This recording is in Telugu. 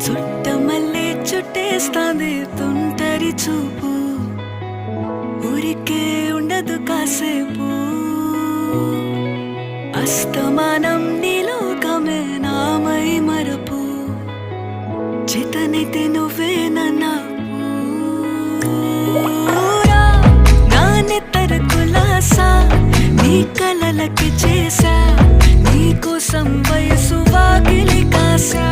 చుట్టమల్లే చుట్టేస్తాంది తుంటరి చూపు, ఊరికే ఉండదు కాసేపు. అస్తమానం నీలోకమే నామై మరపు, చేతనైతే నువ్వే నన్నా నా నెత్తర కులాసా, నీ కలలకి చేసా, నీ కోసం వయసు వాకిలి కాసా.